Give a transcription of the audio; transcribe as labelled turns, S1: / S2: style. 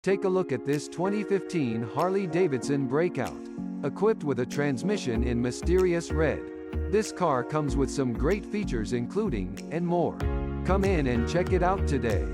S1: Take a look at this 2015 Harley-Davidson Breakout. Equipped with a transmission in mysterious red, this car comes with some great features including, and more. Come in and check it out today.